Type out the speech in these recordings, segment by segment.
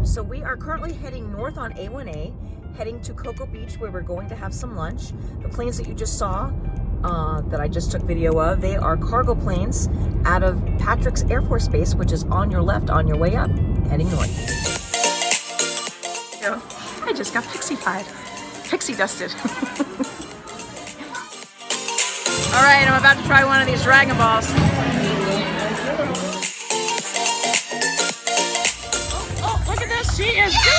So we are currently heading north on A1A, heading to Cocoa Beach where we're going to have some lunch. The planes that you just saw, that I just took video of, they are cargo planes out of Patrick's Air Force Base, which is on your left on your way up, heading north. So, I just got pixie-fied, pixie dusted. All right, I'm about to try one of these Dragon Balls. Oh, look at this, she is good!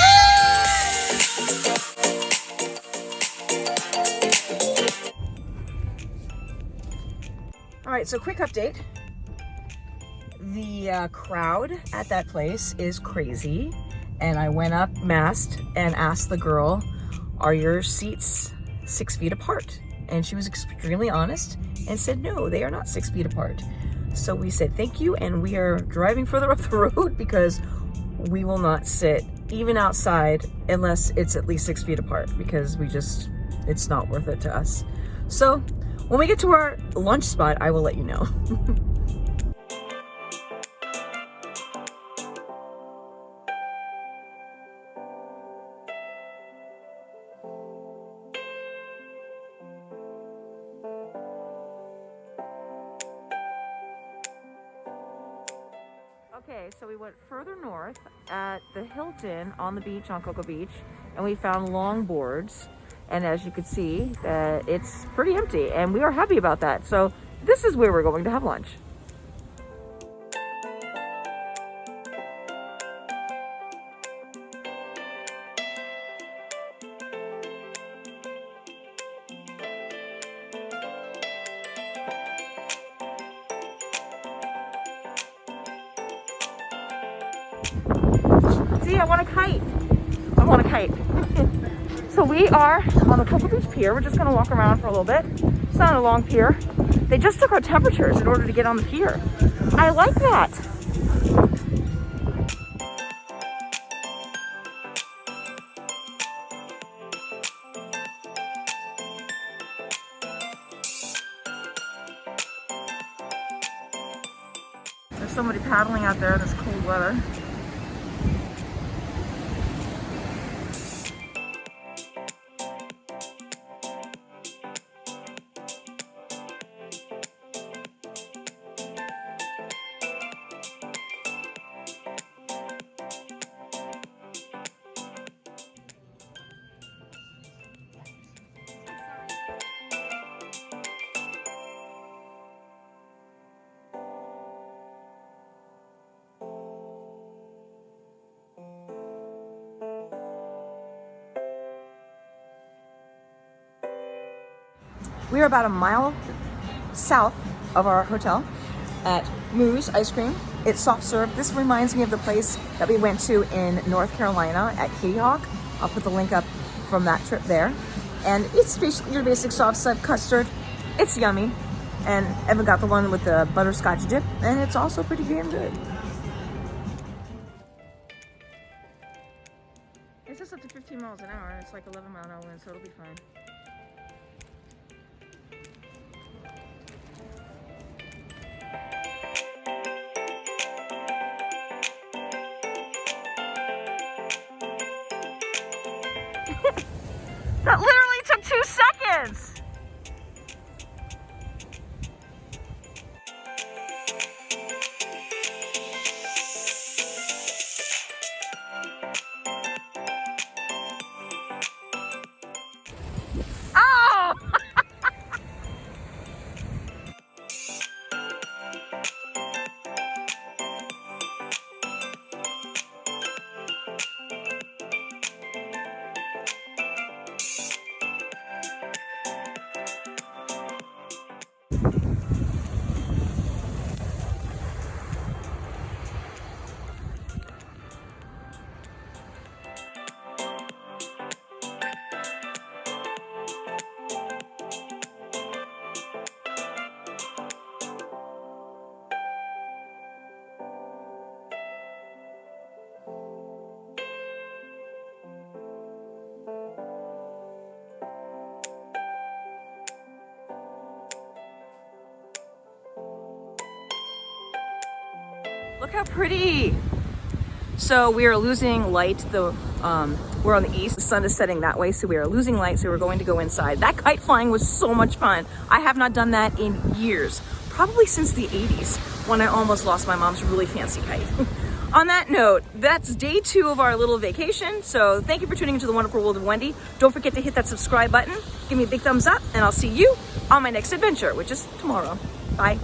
All right, so quick update. The crowd at that place is crazy. And I went up masked and asked the girl, are your seats 6 feet apart? And she was extremely honest and said, no, they are not 6 feet apart. So we said, thank you. And we are driving further up the road because we will not sit even outside unless it's at least 6 feet apart because it's not worth it to us. So when we get to our lunch spot, I will let you know. Okay, so we went further north at the Hilton on the beach, on Cocoa Beach, and we found longboards. And as you can see, it's pretty empty, and we are happy about that. So this is where we're going to have lunch. See, I want a kite. I want a kite. So we are on the Cocoa Beach Pier. We're just gonna walk around for a little bit. It's not a long pier. They just took our temperatures in order to get on the pier. I like that. There's somebody paddling out there in this cold weather. We are about a mile south of our hotel at Moo's Ice Cream. It's soft serve. This reminds me of the place that we went to in North Carolina at Kitty Hawk. I'll put the link up from that trip there. And it's basically your basic soft serve custard. It's yummy. And Evan got the one with the butterscotch dip, and it's also pretty damn good. It's just up to 15 miles an hour, and it's like 11 mile an hour wind, so it'll be fine. That literally took 2 seconds. Oh! Look how pretty. So we are losing light. We're on the east, the sun is setting that way, so we are losing light, so we're going to go inside. That kite flying was so much fun. I have not done that in years, probably since the 80s, when I almost lost my mom's really fancy kite. On that note, that's day 2 of our little vacation. So thank you for tuning into the wonderful world of Wendy. Don't forget to hit that subscribe button, give me a big thumbs up, and I'll see you on my next adventure, which is tomorrow. Bye.